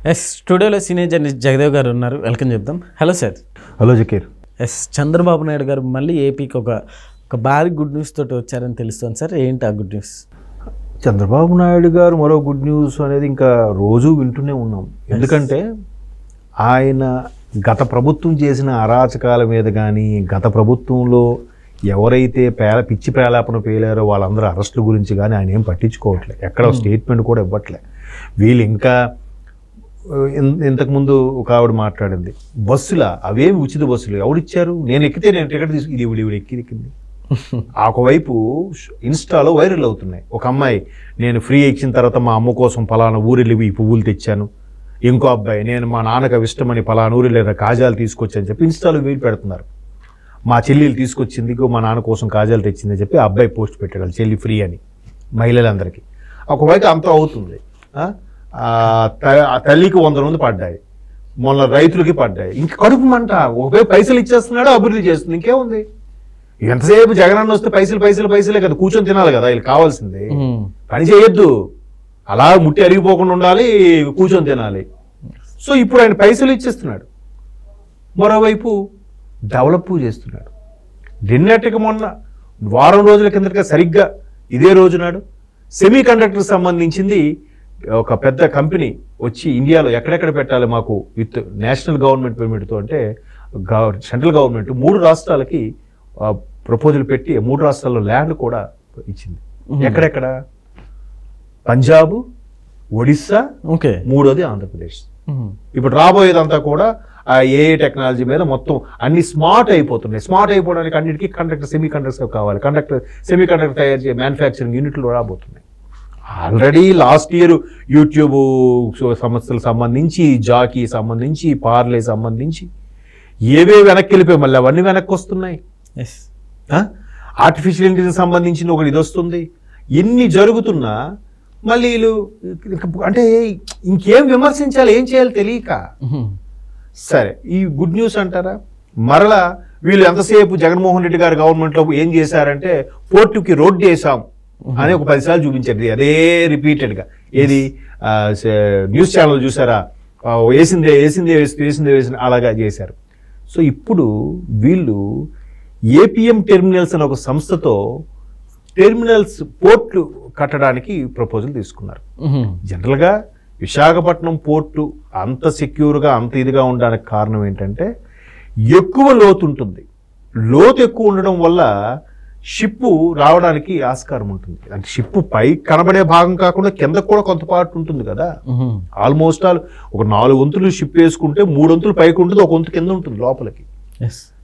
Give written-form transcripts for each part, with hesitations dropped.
Yes స్టూడియోలో senior journalist Jagdev గారు ఉన్నారు. వెల్కమ్ చెప్దాం. Hello sir. Hello Zakir. Yes Chandrababu Naidu గారు మళ్ళీ ఏపీకి ఒక భారీ గుడ్ న్యూస్ తోటి వచ్చారని తెలుస్తుంది సార్. ఏంటి ఆ గుడ్ న్యూస్? చంద్రబాబు నాయుడు గారు మరో గుడ్ న్యూస్ అనేది ఇంకా రోజు వింటూనే ఉన్నాం. ఎందుకంటే ఆయన గత ప్రభుత్వం చేసిన అరాచకాల మీద కానీ, గత ప్రభుత్వంలో ఎవరైతే పిచ్చి ప్రేలాపన పేలారో వాళ్ళందరూ అరెస్టుల గురించి కానీ ఆయన ఏం పట్టించుకోవట్లేదు. ఎక్కడ స్టేట్మెంట్ కూడా ఇవ్వట్లే. వీళ్ళు ఇంకా ఇంతకుముందు ఒక ఆవిడ మాట్లాడింది, బస్సుల అవేమి ఉచిత బస్సులు ఎవరిచ్చారు, నేను ఎక్కితే నేను టికెట్ తీసుకు ఇది ఎక్కింది. ఒకవైపు ఇన్స్టాలో వైరల్ అవుతున్నాయి. ఒక అమ్మాయి, నేను ఫ్రీ ఇచ్చిన తర్వాత మా అమ్మ కోసం పలానా ఊరెళ్ళి ఈ పువ్వులు తెచ్చాను. ఇంకో అబ్బాయి, నేను మా నాన్నకు ఇష్టమని పలానా ఊరెళ్ళి కాజాలు తీసుకొచ్చాను చెప్పి ఇన్స్టాలో వీలు పెడుతున్నారు. మా చెల్లెలు తీసుకొచ్చింది, మా నాన్న కోసం కాజాలు తెచ్చిందని చెప్పి ఆ అబ్బాయి పోస్ట్ పెట్టాడు, చెల్లి ఫ్రీ అని మహిళలందరికీ. ఒకవైపు అంతా అవుతుంది. తల్లికి 100 మంది పడ్డాయి, మొన్న రైతులకి పడ్డాయి. ఇంక కడుపు మంట. ఒకవైపు పైసలు ఇచ్చేస్తున్నాడు, అభివృద్ధి చేస్తుంది. ఇంకేముంది? ఎంతసేపు జగనన్న వస్తే పైసలే కదా, కూర్చొని తినాలి కదా వీళ్ళు కావాల్సింది. పని చేయొద్దు, అలా ముట్టి అరిగిపోకుండా ఉండాలి, కూర్చొని తినాలి. సో ఇప్పుడు ఆయన పైసలు ఇచ్చేస్తున్నాడు, మరోవైపు డెవలప్ చేస్తున్నాడు. నిన్నటికి మొన్న వారం రోజుల కిందట సరిగ్గా ఇదే రోజు నాడు సెమీ కండక్టర్ సంబంధించింది ఒక పెద్ద కంపెనీ వచ్చి ఇండియాలో ఎక్కడెక్కడ పెట్టాలి మాకు విత్ నేషనల్ గవర్నమెంట్ పెర్మిట్తో అంటే సెంట్రల్ గవర్నమెంట్ 3 రాష్ట్రాలకి ప్రపోజల్ పెట్టి 3 రాష్ట్రాల్లో ల్యాండ్ కూడా ఇచ్చింది. ఎక్కడెక్కడ? పంజాబ్, ఒడిస్సా, మూడోది ఆంధ్రప్రదేశ్. ఇప్పుడు రాబోయేదంతా కూడా ఆ ఏఐ టెక్నాలజీ మీద మొత్తం అన్ని స్మార్ట్ అయిపోతున్నాయి. స్మార్ట్ అయిపోవడానికి అన్నిటికీ సెమీ కండక్టర్స్ కావాలి. సెమీ కండక్టర్ తయారు చేసే మ్యానుఫ్యాక్చరింగ్ యూనిట్లు రాబోతున్నాయి. ఆల్రెడీ లాస్ట్ ఇయర్ యూట్యూబ్ సంస్థలకు సంబంధించి, జాకీ సంబంధించి, పార్లే సంబంధించి ఏవే వెనక్కి వెళ్ళిపోయి మళ్ళీ అవన్నీ వెనక్కి వస్తున్నాయి. ఆర్టిఫిషియల్ ఇంటెలిజెన్స్ సంబంధించిన ఒకటి ఇది వస్తుంది. ఎన్ని జరుగుతున్నా మళ్ళీ వీళ్ళు అంటే ఇంకేం విమర్శించాలి, ఏం చేయాలి తెలియక. సరే, ఈ గుడ్ న్యూస్ అంటారా? మరలా వీళ్ళు ఎంతసేపు జగన్మోహన్ రెడ్డి గారు గవర్నమెంట్లో ఏం చేశారంటే పోర్టుకి రోడ్డు వేసాం అని ఒక 10 సార్లు చూపించారు. అదే రిపీటెడ్గా. ఏది న్యూస్ ఛానల్ చూసారా, వేసిందే అలాగా చేశారు. సో ఇప్పుడు వీళ్ళు ఏపీఎం టెర్మినల్స్ అనే ఒక సంస్థతో టెర్మినల్స్ పోర్ట్లు కట్టడానికి ప్రపోజల్ తీసుకున్నారు. జనరల్గా విశాఖపట్నం పోర్టు అంత సెక్యూర్గా అంత ఇదిగా ఉండడానికి కారణం ఏంటంటే ఎక్కువ లోతు ఉంటుంది. లోతు ఎక్కువ ఉండడం వల్ల షిప్పు రావడానికి ఆస్కారం ఉంటుంది. అంటే షిప్పు పై కనబడే భాగం కాకుండా కింద కూడా కొంత పార్ట్ ఉంటుంది కదా. ఆల్మోస్ట్ ఒక 4 వంతులు షిప్ వేసుకుంటే 3 వంతులు పైకి ఉంటుంది, 1 వంతు కింద ఉంటుంది లోపలికి.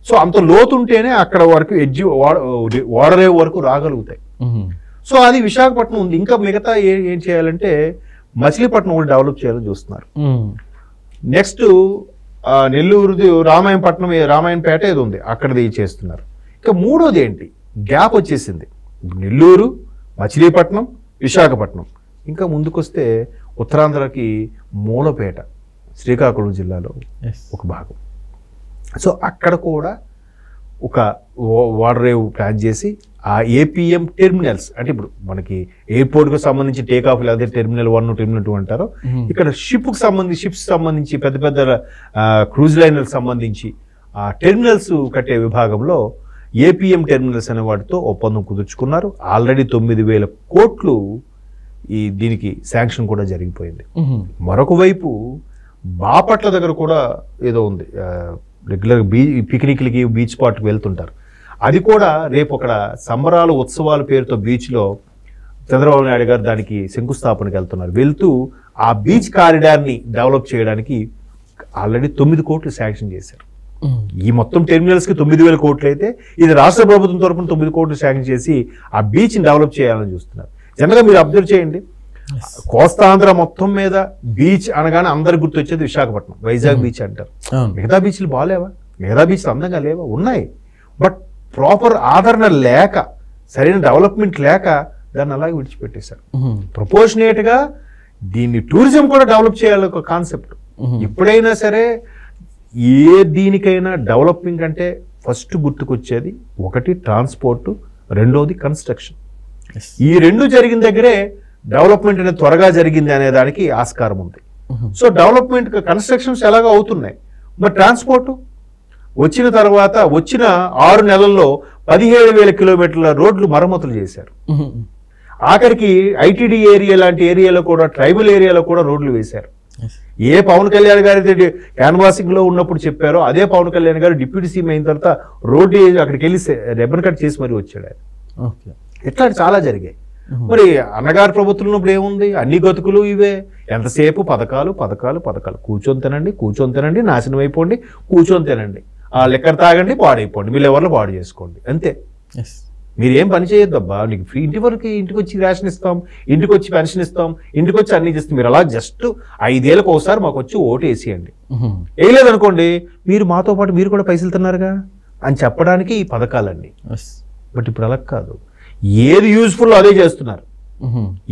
సో అంత లోతు ఉంటేనే అక్కడ వరకు ఎడ్జి ఓడరే వరకు రాగలుగుతాయి. సో అది విశాఖపట్నం ఉంది. ఇంకా మిగతా ఏం చేయాలంటే మచిలీపట్నం కూడా డెవలప్ చేయాలని చూస్తున్నారు. నెక్స్ట్ నెల్లూరుది రామాయణపేట ఏదో ఉంది, అక్కడది చేస్తున్నారు. ఇంకా మూడోది ఏంటి, గ్యాప్ వచ్చేసింది. నెల్లూరు, మచిలీపట్నం, విశాఖపట్నం. ఇంకా ముందుకొస్తే ఉత్తరాంధ్రకి మూలపేట, శ్రీకాకుళం జిల్లాలో ఒక భాగం. సో అక్కడ కూడా ఒక వాటర్ ప్లాన్ చేసి ఆ ఏపీఎం టెర్మినల్స్ అంటే ఇప్పుడు మనకి ఎయిర్పోర్ట్కి సంబంధించి టేక్ ఆఫ్ లేదా టెర్మినల్ 1, టెర్మినల్ 2 అంటారు. ఇక్కడ షిప్స్ సంబంధించి పెద్ద పెద్ద క్రూజ్ లైనర్కి సంబంధించి ఆ టెర్మినల్స్ కట్టే విభాగంలో ఏపీఎం టెర్మినల్స్ అనే వాటితో ఒప్పందం కుదుర్చుకున్నారు. ఆల్రెడీ 9,000 కోట్లు దీనికి శాంక్షన్ కూడా జరిగిపోయింది. మరొక వైపు బాపట్ల దగ్గర కూడా ఏదో ఉంది, రెగ్యులర్ పిక్నిక్లకి బీచ్ స్పాట్కి వెళ్తుంటారు. అది కూడా రేపు అక్కడ సంబరాలు ఉత్సవాల పేరుతో బీచ్లో చంద్రబాబు నాయుడు గారు దానికి శంకుస్థాపనకి వెళ్తూ ఆ బీచ్ కారిడార్ని డెవలప్ చేయడానికి ఆల్రెడీ 9 కోట్లు శాంక్షన్ చేశారు. ఈ మొత్తం టెర్మినల్స్కి 9,000 కోట్లు అయితే ఇది రాష్ట్ర ప్రభుత్వం తరఫున 9 కోట్లు శాంక్షన్ చేసి ఆ బీచ్ని డెవలప్ చేయాలని చూస్తున్నారు. జనరల్గా మీరు అబ్జర్వ్ చేయండి, కోస్తాంధ్ర మొత్తం మీద బీచ్ అనగానే అందరు గుర్తొచ్చేది విశాఖపట్నం, వైజాగ్ బీచ్ అంటారు. మిగతా బీచ్లు బాగాలేవా? మిగతా బీచ్లు అందంగా లేవా? ఉన్నాయి. బట్ ప్రాపర్ ఆదరణ లేక, సరైన డెవలప్మెంట్ లేక దాన్ని అలాగే విడిచిపెట్టేశారు. ప్రపోర్షనేట్గా దీన్ని టూరిజం కూడా డెవలప్ చేయాలి ఒక కాన్సెప్ట్. ఎప్పుడైనా సరే దీనికైనా డెవలపింగ్ అంటే ఫస్ట్ గుర్తుకొచ్చేది ఒకటి ట్రాన్స్పోర్ట్, రెండోది కన్స్ట్రక్షన్. ఈ రెండు జరిగిన దగ్గరే డెవలప్మెంట్ అనేది త్వరగా జరిగింది అనే దానికి ఆస్కారం ఉంది. సో డెవలప్మెంట్ కన్స్ట్రక్షన్స్ ఎలాగో అవుతున్నాయి. మరి ట్రాన్స్పోర్ట్ వచ్చిన తర్వాత వచ్చిన 6 నెలల్లో 17,000 కిలోమీటర్ల రోడ్లు మరమ్మతులు చేశారు. ఆఖరికి ఐటీడీ ఏరియా లాంటి ఏరియాలో కూడా, ట్రైబల్ ఏరియాలో కూడా రోడ్లు వేశారు. ఏ పవన్ కళ్యాణ్ గారి క్యాన్వాసింగ్ లో ఉన్నప్పుడు చెప్పారో అదే పవన్ కళ్యాణ్ గారు డిప్యూటీ సీఎం అయిన తర్వాత రోడ్డు అక్కడికి వెళ్ళి రెబన్ కట్ చేసి మరి వచ్చాడు ఆయన. ఇట్లాంటి చాలా జరిగాయి. మరి అన్నగారి ప్రభుత్వంలో ఇప్పుడు ఏముంది? అన్ని గతుకులు ఇవే. ఎంతసేపు పథకాలు పథకాలు పథకాలు. కూర్చొని తినండి, నాశనం అయిపోండి, కూర్చొని తినండి, ఆ లెక్కర్ తాగండి, పాడైపోండి, మీరు ఎవరిలో పాడు చేసుకోండి, అంతే. మీరేం పని చేయొద్దు అబ్బా, నీకు ఫ్రీ ఇంటి వరకు, ఇంటికి వచ్చి రేషన్ ఇస్తాం, ఇంటికి వచ్చి పెన్షన్ ఇస్తాం, ఇంటికి వచ్చి అన్ని చేస్తాం, మీరు అలా జస్ట్ 5 ఏళ్ళకి ఒకసారి మాకు వచ్చి ఓటు వేసేయండి. వేయలేదనుకోండి, మీరు మాతో పాటు మీరు కూడా పైసలు తిన్నారుగా అని చెప్పడానికి ఈ పథకాలన్నీ. బట్ ఇప్పుడు అలా కాదు, ఏది యూజ్ఫుల్ అదే చేస్తున్నారు.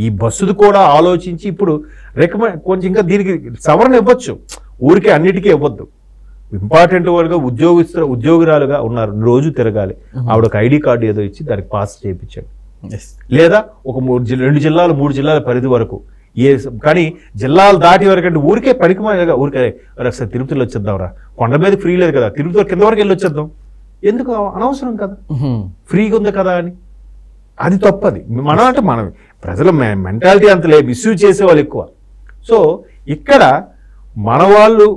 ఈ బస్సుది కూడా ఆలోచించి ఇప్పుడు కొంచెం ఇంకా దీనికి సవరణ ఇవ్వచ్చు, ఊరికే అన్నిటికీ ఇవ్వద్దు. ఇంపార్టెంట్ వాళ్ళుగా ఉద్యోగురాలుగా ఉన్నారు, రోజు తిరగాలి, ఆవిడ ఒక ఐడి కార్డు ఏదో ఇచ్చి దానికి పాస్ చేయించాడు. లేదా ఒక 2 జిల్లాలు 3 జిల్లాల పరిధి వరకు కానీ జిల్లాలు దాటి వరకు అంటే ఊరికే పనికిమాగా ఊరికే ఒకసారి తిరుపతిలో వచ్చేద్దాంరా, కొండ మీద ఫ్రీ లేదు కదా, తిరుపతిలో కింద వరకు వెళ్ళి వచ్చేద్దాం, ఎందుకు అనవసరం కదా, ఫ్రీగా ఉంది కదా అని. అది తప్పది. మనం ప్రజల మెంటాలిటీ అంత లేదు, మిస్యూజ్ చేసే వాళ్ళు ఎక్కువ. సో ఇక్కడ మన వాళ్ళు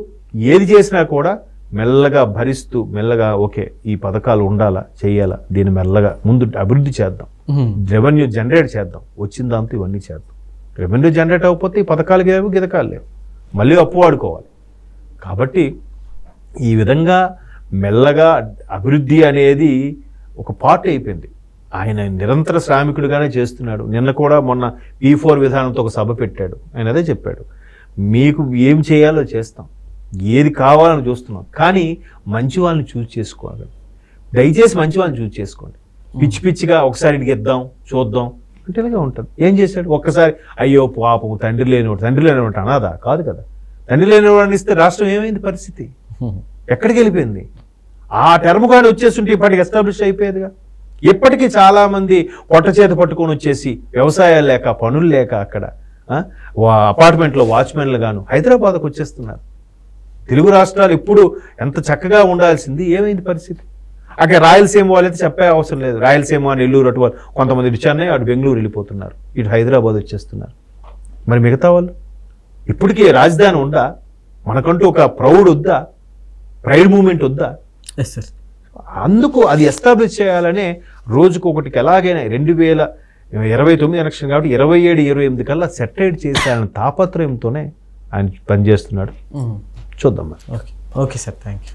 ఏది చేసినా కూడా మెల్లగా భరిస్తూ మెల్లగా ఓకే ఈ పథకాలు ఉండాలా, చేయాలా, దీన్ని మెల్లగా ముందు అభివృద్ధి చేద్దాం, రెవెన్యూ జనరేట్ చేద్దాం, వచ్చిన దాంతో ఇవన్నీ చేద్దాం. రెవెన్యూ జనరేట్ అవ్వకపోతే ఈ పథకాలు లేవు, గితకాలు లేవు, మళ్ళీ అప్పు వాడుకోవాలి. కాబట్టి ఈ విధంగా మెల్లగా అభివృద్ధి అనేది ఒక పార్ట్ అయిపోయింది. ఆయన నిరంతర శ్రామికుడిగానే చేస్తున్నాడు. నిన్న కూడా మొన్న P4 విధానంతో ఒక సభ పెట్టాడు. ఆయన అదే చెప్పాడు, మీకు ఏం చేయాలో చేస్తాం, ఏది కావాలని చూస్తున్నాం, కానీ మంచి వాళ్ళని చూస్ చేసుకోవాలి. దయచేసి మంచి వాళ్ళని చూస్ చేసుకోండి. పిచ్చి పిచ్చిగా ఒకసారి ఇంటికి ఇద్దాం చూద్దాం అంటే ఇలాగే ఉంటుంది. ఏం చేశాడు? ఒక్కసారి అయ్యో పాపం తండ్రి లేనివాడు అనాథ కాదు కదా, తండ్రి లేనివాడిని ఇస్తే రాష్ట్రం ఏమైంది పరిస్థితి, ఎక్కడికి వెళ్ళిపోయింది? ఆ టర్మ్ కానీ వచ్చేస్తుంటే ఇప్పటికి ఎస్టాబ్లిష్ అయిపోయేదిగా. ఇప్పటికీ చాలా మంది పొట్ట చేత పట్టుకొని వచ్చేసి వ్యవసాయాలు లేక, పనులు లేక అక్కడ అపార్ట్మెంట్లో వాచ్మెన్లు గాను హైదరాబాద్కు వచ్చేస్తున్నారు. తెలుగు రాష్ట్రాలు ఇప్పుడు ఎంత చక్కగా ఉండాల్సింది ఏమైంది పరిస్థితి? అక్కడ రాయలసీమ వాళ్ళైతే చెప్పే అవసరం లేదు. రాయలసీమ, నెల్లూరు అటు వాళ్ళు కొంతమంది చెన్నై, అటు బెంగళూరు వెళ్ళిపోతున్నారు, ఇటు హైదరాబాద్ వచ్చేస్తున్నారు. మరి మిగతా వాళ్ళు ఇప్పటికీ రాజధాని ఉందా? మనకంటూ ఒక ప్రౌడ్ వద్దా? ప్రైడ్ మూమెంట్ వద్దా? అందుకు అది ఎస్టాబ్లిష్ చేయాలనే రోజుకు ఒకటికి ఎలాగైనా 2029 ఎలక్షన్ కాబట్టి 27-28 కల్లా సెటిల్ చేశారన్న తాపత్రయంతోనే ఆయన పనిచేస్తున్నాడు. చూద్దాం. Okay sir, thank you.